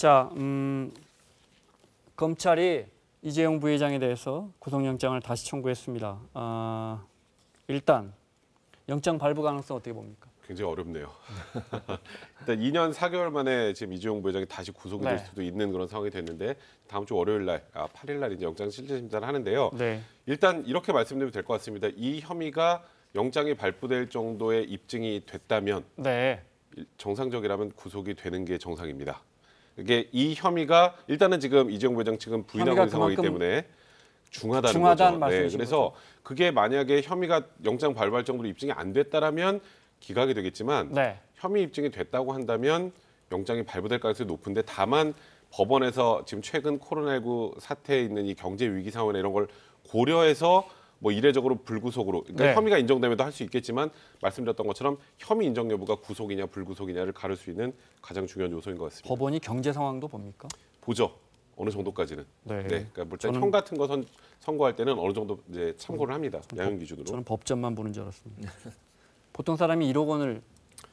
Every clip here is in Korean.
자, 검찰이 이재용 부회장에 대해서 구속영장을 다시 청구했습니다. 일단 영장 발부 가능성 어떻게 봅니까? 굉장히 어렵네요. 일단 2년 4개월 만에 지금 이재용 부회장이 다시 구속이 될 네. 수도 있는 그런 상황이 됐는데 다음 주 월요일 날, 8일 날 이제 영장 실질 심사를 하는데요. 네. 일단 이렇게 말씀드리면 될 것 같습니다. 이 혐의가 영장이 발부될 정도의 입증이 됐다면 네. 정상적이라면 구속이 되는 게 정상입니다. 이게 이 혐의가 일단은 지금 이재용 부회장 측은 부인하고 있는 상황이기 때문에 중하다는 거죠. 네, 그래서 그게 만약에 혐의가 영장 발부할 정도로 입증이 안 됐다라면 기각이 되겠지만 네. 혐의 입증이 됐다고 한다면 영장이 발부될 가능성이 높은데 다만 법원에서 지금 최근 코로나19 사태에 있는 이 경제 위기 상황이나 이런 걸 고려해서 뭐 이례적으로 불구속으로 그러니까 네. 혐의가 인정됨에도 할 수 있겠지만 말씀드렸던 것처럼 혐의 인정 여부가 구속이냐 불구속이냐를 가를 수 있는 가장 중요한 요소인 것 같습니다. 법원이 경제 상황도 봅니까? 보죠. 어느 정도까지는. 네. 그러니까 일단 형 같은 거 선고할 때는 어느 정도 이제 참고를 합니다. 양형 기준으로. 저는 법전만 보는 줄 알았습니다. 보통 사람이 1억 원을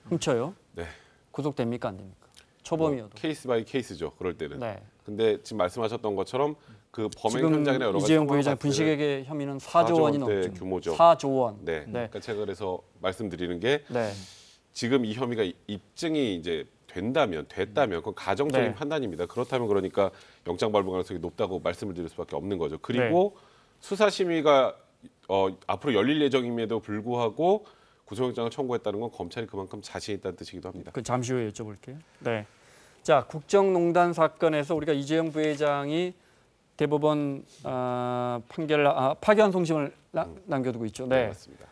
훔쳐요. 네. 구속됩니까 안 됩니까? 초범이어도. 케이스 바이 케이스죠. 그럴 때는. 네. 근데 지금 말씀하셨던 것처럼 그 범행 지금 현장이나 여러 가지 이재용 부회장 분식회계 혐의는 4조 원이 넘죠. 규모죠. 4조 원. 네. 그러니까 제가 그래서 말씀드리는 게 네. 지금 이 혐의가 입증이 이제 됐다면 그건 가정적인 네. 판단입니다. 그렇다면 그러니까 영장 발부 가능성이 높다고 말씀을 드릴 수밖에 없는 거죠. 그리고 수사 심의가 앞으로 열릴 예정임에도 불구하고 구속영장을 청구했다는 건 검찰이 그만큼 자신 있다는 뜻이기도 합니다. 그 잠시 후에 여쭤볼게요. 네. 자, 국정농단 사건에서 우리가 이재용 부회장이 대법원 파기환 송심을 남겨두고 있죠. 네. 맞습니다.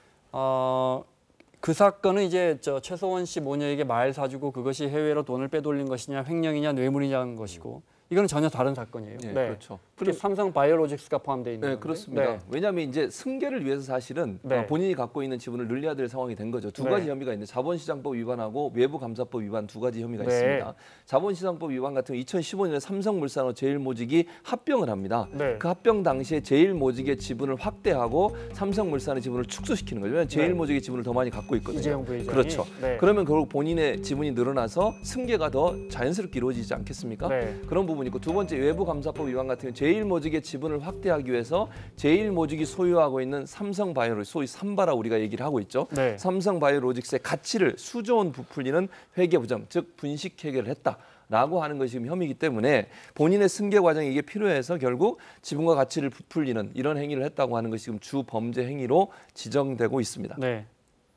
그 사건은 이제 최소원 씨 모녀에게 말 사주고 그것이 해외로 돈을 빼돌린 것이냐, 횡령이냐, 뇌물이냐는 것이고 이거는 전혀 다른 사건이에요. 네, 네. 그렇죠. 특히 삼성 바이오로직스가 포함되어 있는 네, 건데. 그렇습니다. 네. 왜냐하면 이제 승계를 위해서 사실은 네. 본인이 갖고 있는 지분을 늘려야 될 상황이 된 거죠. 두 가지 혐의가 있는데 자본시장법 위반하고 외부감사법 위반 두 가지 혐의가 있습니다. 자본시장법 위반 같은 경우 2015년에 삼성물산하고 제일모직이 합병을 합니다. 네. 그 합병 당시에 제일모직의 지분을 확대하고 삼성물산의 지분을 축소시키는 거죠. 왜냐하면 제일모직의 지분을 더 많이 갖고 있거든요. 이재용 부회장이. 그렇죠. 네. 그러면 결국 본인의 지분이 늘어나서 승계가 더 자연스럽게 이루어지지 않겠습니까? 네. 그런 부분이 있고 두 번째 외부감사법 위반 같은 경우 제일모직의 지분을 확대하기 위해서 제일모직이 소유하고 있는 삼성바이오로직스 소위 삼바라 우리가 얘기를 하고 있죠. 네. 삼성바이오로직스의 가치를 수조 원 부풀리는 회계부정 즉 분식회계를 했다라고 하는 것이 지금 혐의이기 때문에 본인의 승계 과정에 이게 필요해서 결국 지분과 가치를 부풀리는 이런 행위를 했다고 하는 것이 지금 주 범죄 행위로 지정되고 있습니다. 네.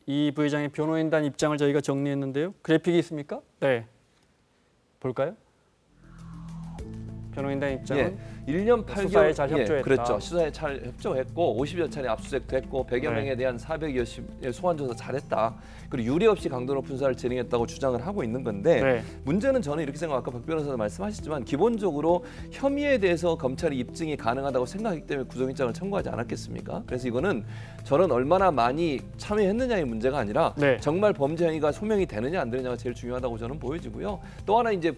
이 부회장의 변호인단 입장을 저희가 정리했는데요. 그래픽이 있습니까? 네. 볼까요? 변호인단 입장은 1년 8개월 수사에 잘 협조했다. 그렇죠. 수사에 잘 협조했고 50여 차례 압수수색도 했고 100여 명에 대한 400여 소환 조사 잘했다. 그리고 유례 없이 강도 높은 수사를 진행했다고 주장을 하고 있는 건데 문제는 저는 이렇게 생각하고 아까 박 변호사도 말씀하셨지만 기본적으로 혐의에 대해서 검찰이 입증이 가능하다고 생각하기 때문에 구속영장을 청구하지 않았겠습니까? 그래서 이거는 저는 얼마나 많이 참여했느냐의 문제가 아니라 정말 범죄 행위가 소명이 되느냐 안 되느냐가 제일 중요하다고 저는 보여지고요. 또 하나 이제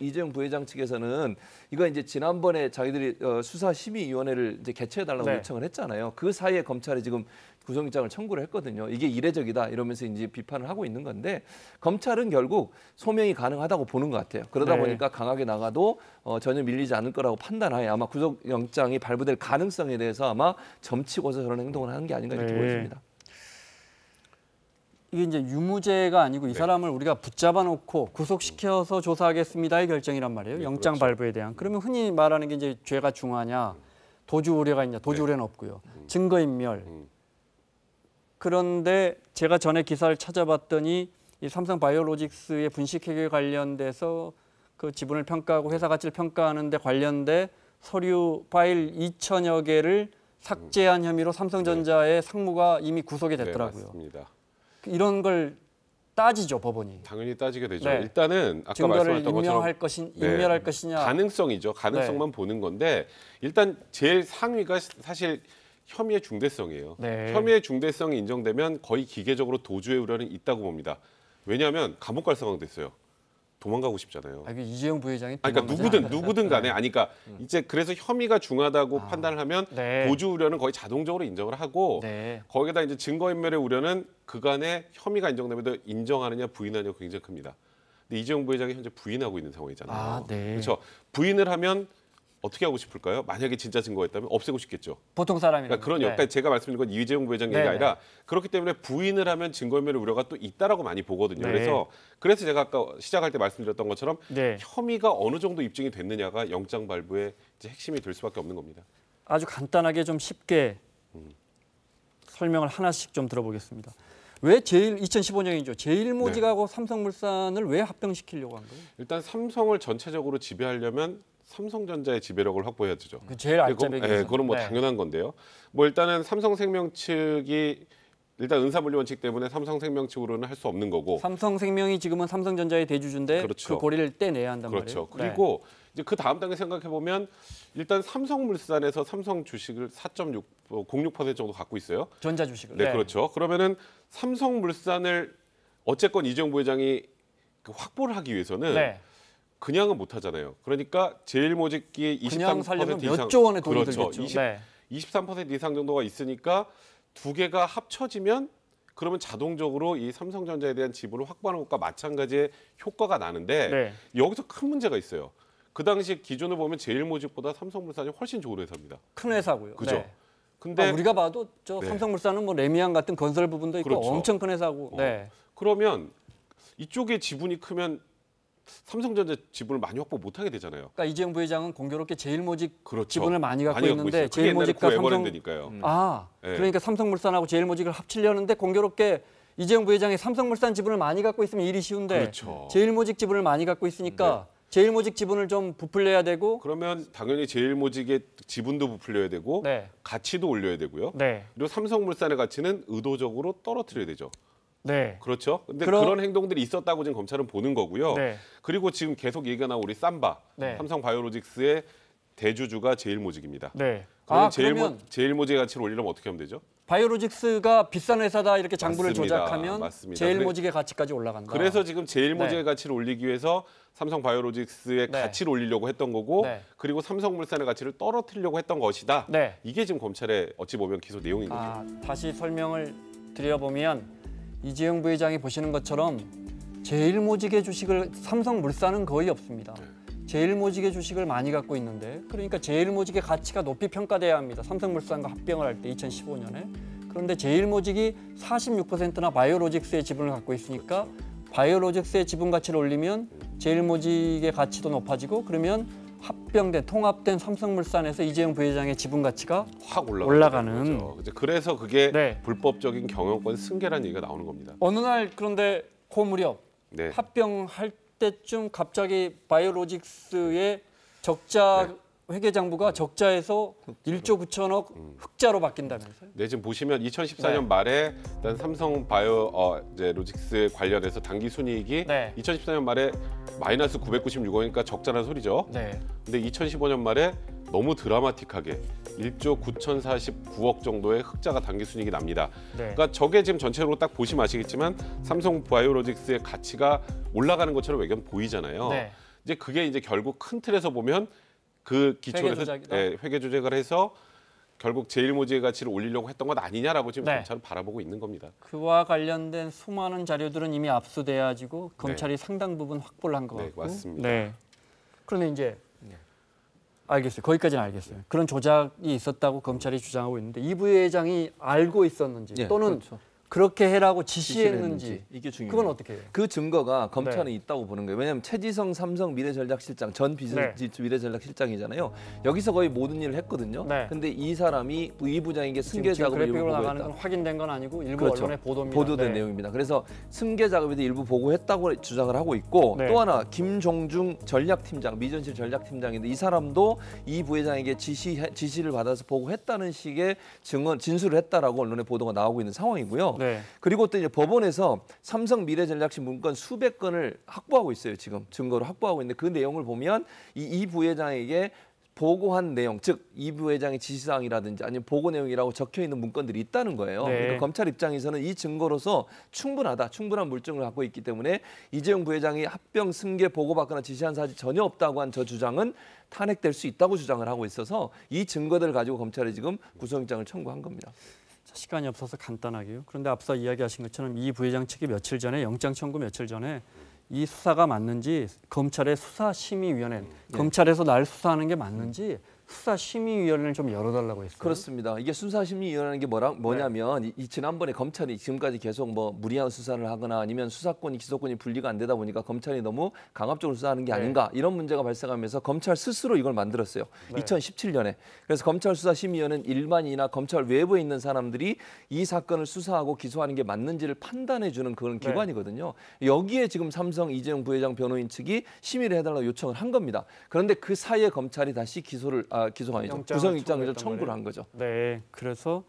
이재용 부회장 측에서는 이거 이제 지난번에 자기들이 수사심의위원회를 이제 개최해달라고 요청을 했잖아요. 그 사이에 검찰이 지금 구속영장을 청구를 했거든요. 이게 이례적이다 이러면서 이제 비판을 하고 있는 건데 검찰은 결국 소명이 가능하다고 보는 것 같아요. 그러다 보니까 강하게 나가도 전혀 밀리지 않을 거라고 판단하에 아마 구속영장이 발부될 가능성에 대해서 아마 점치고서 저런 행동을 하는 게 아닌가 이렇게 보여집니다. 이게 이제 유무죄가 아니고 이 사람을 우리가 붙잡아 놓고 구속시켜서 조사하겠습니다의 결정이란 말이에요. 영장 발부에 대한. 그러면 흔히 말하는 게 이제 죄가 중하냐, 도주 우려가 있냐, 도주 우려는 없고요. 증거인멸. 그런데 제가 전에 기사를 찾아봤더니 이 삼성 바이오로직스의 분식회계 관련돼서 그 지분을 평가하고 회사 가치를 평가하는 데 관련돼 서류 파일 2천여 개를 삭제한 혐의로 삼성전자의 상무가 이미 구속이 됐더라고요. 맞습니다. 이런 걸 따지죠, 법원이. 당연히 따지게 되죠. 일단은 아까 말씀하셨던 것처럼 인멸할 것이냐. 가능성이죠. 가능성만 보는 건데 일단 제일 상위가 사실 혐의의 중대성이에요. 혐의의 중대성이 인정되면 거의 기계적으로 도주의 우려는 있다고 봅니다. 왜냐하면 감옥 갈 상황도 있어요. 도망가고 싶잖아요. 이재용 부회장이 그러니까 누구든 간에 그러니까 이제 그래서 혐의가 중하다고 판단을 하면 도주 우려는 거의 자동적으로 인정을 하고 거기에다 이제 증거인멸의 우려는 그간의 혐의가 인정되면 인정하느냐 부인하느냐가 굉장히 큽니다. 근데 이재용 부회장이 현재 부인하고 있는 상황이잖아요. 아, 네. 그렇죠. 부인을 하면 어떻게 하고 싶을까요? 만약에 진짜 증거가 있다면 없애고 싶겠죠. 보통 사람이라면. 그러니까 그런 그러니까 제가 말씀드린 건 이재용 부회장 얘기가 아니라 그렇기 때문에 부인을 하면 증거인멸의 우려가 또 있다라고 많이 보거든요. 그래서 제가 아까 시작할 때 말씀드렸던 것처럼 혐의가 어느 정도 입증이 됐느냐가 영장 발부의 이제 핵심이 될 수밖에 없는 겁니다. 아주 간단하게 좀 쉽게 설명을 하나씩 좀 들어보겠습니다. 왜 2015년이죠. 제일모직하고 삼성물산을 왜 합병시키려고 한 거예요? 일단 삼성을 전체적으로 지배하려면 삼성전자의 지배력을 확보해야 되죠. 제일 알짜배기. 그건 뭐 당연한 건데요. 뭐 일단은 삼성생명 측이 일단 은사분리 원칙 때문에 삼성생명 측으로는 할 수 없는 거고. 삼성생명이 지금은 삼성전자의 대주주인데 그 고리를 떼내야 한단 말이에요. 그리고 이제 그 다음 단계 생각해 보면 일단 삼성물산에서 삼성 주식을 4.06% 정도 갖고 있어요. 전자 주식을. 네, 그렇죠. 그러면은 삼성물산을 어쨌건 이재용 부회장이 확보를 하기 위해서는 그냥은 못 하잖아요. 그러니까 제일모직기에 23% 이상 몇 조 원의 돈이 들겠죠. 23% 이상 정도가 있으니까 두 개가 합쳐지면 그러면 자동적으로 이 삼성전자에 대한 지분을 확보하는 것과 마찬가지의 효과가 나는데 여기서 큰 문제가 있어요. 그 당시 기준을 보면 제일모직보다 삼성물산이 훨씬 좋은 회사입니다. 큰 회사고요. 그죠? 근데 우리가 봐도 삼성물산은 뭐 레미안 같은 건설 부분도 있고 엄청 큰 회사고. 그러면 이쪽에 지분이 크면 삼성전자 지분을 많이 확보 못하게 되잖아요. 그러니까 이재용 부회장은 공교롭게 제일모직 지분을 많이 갖고 있는데 제일모직과 에버랜드니까요. 그러니까 삼성물산하고 제일모직을 합치려는데 공교롭게 이재용 부회장이 삼성물산 지분을 많이 갖고 있으면 일이 쉬운데 제일모직 지분을 많이 갖고 있으니까 제일모직 지분을 좀 부풀려야 되고 그러면 당연히 제일모직의 지분도 부풀려야 되고 가치도 올려야 되고요. 그리고 삼성물산의 가치는 의도적으로 떨어뜨려야 되죠. 그렇죠. 근데 그런 행동들이 있었다고 지금 검찰은 보는 거고요. 그리고 지금 계속 얘기가 나온 우리 삼바, 삼성바이오로직스의 대주주가 제일모직입니다. 그러면 제일모직의 가치를 올리려면 어떻게 하면 되죠? 바이오로직스가 비싼 회사다 이렇게 장부를 조작하면 제일모직의 가치까지 올라간다. 그래서 지금 제일모직의 가치를 올리기 위해서 삼성바이오로직스의 가치를 올리려고 했던 거고 그리고 삼성물산의 가치를 떨어뜨리려고 했던 것이다. 이게 지금 검찰의 어찌 보면 기소 내용인 거죠. 다시 설명을 드려보면 이재용 부회장이 보시는 것처럼 제일모직의 주식을 삼성물산은 거의 없습니다. 제일모직의 주식을 많이 갖고 있는데 그러니까 제일모직의 가치가 높이 평가돼야 합니다. 삼성물산과 합병을 할 때 2015년에. 그런데 제일모직이 46%나 바이오로직스의 지분을 갖고 있으니까 바이오로직스의 지분 가치를 올리면 제일모직의 가치도 높아지고 그러면 합병된 통합된 삼성물산에서 이재용 부회장의 지분 가치가 확 올라가는 거죠. 그래서 그게 불법적인 경영권 승계라는 얘기가 나오는 겁니다. 어느 날 그런데 그 무렵 합병할 때쯤 갑자기 바이오로직스의 적자 회계장부가 적자에서 1조 9천억 흑자로 바뀐다면서요? 네, 지금 보시면 2014년 말에 일단 삼성 바이오로직스 관련해서 당기 순이익이 2014년 말에 마이너스 996억이니까 적자라는 소리죠. 근데 2015년 말에 너무 드라마틱하게 1조 9,049억 정도의 흑자가 당기 순이익이 납니다. 그러니까 저게 지금 전체적으로 딱 보시면 아시겠지만 삼성 바이오로직스의 가치가 올라가는 것처럼 외견 보이잖아요. 이제 그게 이제 결국 큰 틀에서 보면 그 기초에서 회계 조작을 해서 결국 제일모직의 가치를 올리려고 했던 것 아니냐라고 지금 검찰은 바라보고 있는 겁니다. 그와 관련된 수많은 자료들은 이미 압수돼가지고 검찰이 상당 부분 확보를 한 것 같고. 맞습니다. 그런데 이제 알겠어요. 거기까지는 알겠어요. 그런 조작이 있었다고 검찰이 주장하고 있는데 이 부회장이 알고 있었는지 또는 그렇게 해라고 지시했는지 이게 중요해요. 그건 어떻게 해요? 그 증거가 검찰은 있다고 보는 거예요. 왜냐하면 최지성 삼성 미래전략실장 전 미래전략실장이잖아요. 여기서 거의 모든 일을 했거든요. 근데 이 사람이 이 부장에게 승계 작업을 일부 보고했다. 나가는 건 확인된 건 아니고 일부 언론의 보도입니다. 보도된 내용입니다. 그래서 승계 작업에도 일부 보고했다고 주장을 하고 있고 또 하나 김종중 전략팀장, 미전실 전략팀장인데 이 사람도 이 부회장에게 지시를 받아서 보고했다는 식의 진술을 했다라고 언론의 보도가 나오고 있는 상황이고요. 그리고 또 이제 법원에서 삼성 미래전략실 문건 수백 건을 확보하고 있어요. 지금 증거로 확보하고 있는데 그 내용을 보면 이 부회장에게 보고한 내용, 즉 이 부회장의 지시사항이라든지 아니면 보고 내용이라고 적혀 있는 문건들이 있다는 거예요. 그러니까 검찰 입장에서는 이 증거로서 충분한 물증을 갖고 있기 때문에 이재용 부회장이 합병 승계 보고받거나 지시한 사실이 전혀 없다고 한 저 주장은 탄핵될 수 있다고 주장을 하고 있어서 이 증거들을 가지고 검찰이 지금 구속영장을 청구한 겁니다. 시간이 없어서 간단하게요. 그런데 앞서 이야기하신 것처럼 이 부회장 측이 며칠 전에 영장 청구 며칠 전에 이 수사가 맞는지 검찰의 수사심의위원회, 검찰에서 날 수사하는 게 맞는지 수사심의위원회를 좀 열어달라고 했어요. 그렇습니다. 이게 수사심의위원회라는 게 뭐냐면 이 지난번에 검찰이 지금까지 계속 뭐 무리한 수사를 하거나 아니면 수사권이 기소권이 분리가 안 되다 보니까 검찰이 너무 강압적으로 수사하는 게 아닌가 이런 문제가 발생하면서 검찰 스스로 이걸 만들었어요. 2017년에. 그래서 검찰수사심의위원회는 일반인이나 검찰 외부에 있는 사람들이 이 사건을 수사하고 기소하는 게 맞는지를 판단해주는 그런 기관이거든요. 여기에 지금 삼성 이재용 부회장 변호인 측이 심의를 해달라고 요청을 한 겁니다. 그런데 그 사이에 검찰이 다시 기소가 아니죠. 구속영장을 청구를 한 거죠. 네, 그래서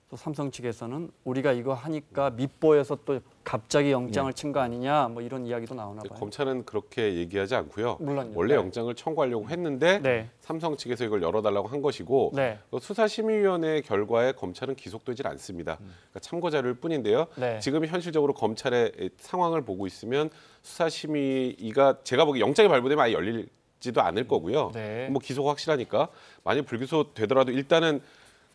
또 삼성 측에서는 우리가 이거 하니까 밉보여서 또 갑자기 영장을 친 거 아니냐 뭐 이런 이야기도 나오나 봐요. 검찰은 그렇게 얘기하지 않고요. 물론요. 원래 영장을 청구하려고 했는데 삼성 측에서 이걸 열어달라고 한 것이고 수사심의위원회 결과에 검찰은 기속되질 않습니다. 그러니까 참고 자료일 뿐인데요. 지금 현실적으로 검찰의 상황을 보고 있으면 수사심의가 제가 보기 영장이 발부되면 아예 열리지도 않을 거고요. 뭐 기소가 확실하니까 만약 불기소 되더라도 일단은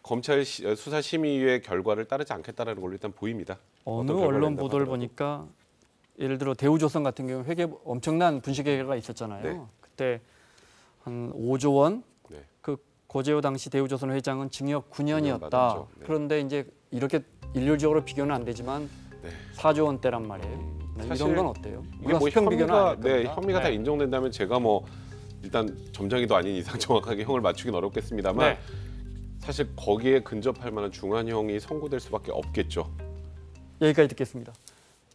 검찰 수사심의위의 결과를 따르지 않겠다는 걸로 일단 보입니다. 어느 언론 보도를 보니까 예를 들어 대우조선 같은 경우 엄청난 분식회계가 있었잖아요. 그때 한 5조 원. 그 고재호 당시 대우조선 회장은 징역 9년이었다. 그런데 이제 이렇게 일률적으로 비교는 안 되지만 4조 원대란 말이에요. 이런 건 어때요? 이게 뭐 혐의가 다 인정된다면 제가 뭐 일단 점장이도 아닌 이상 정확하게 형을 맞추긴 어렵겠습니다만 사실 거기에 근접할 만한 중한형이 선고될 수밖에 없겠죠. 여기까지 듣겠습니다.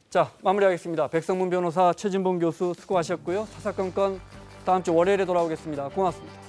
자, 마무리하겠습니다. 백성문 변호사, 최진봉 교수 수고하셨고요. 사사건건 다음 주 월요일에 돌아오겠습니다. 고맙습니다.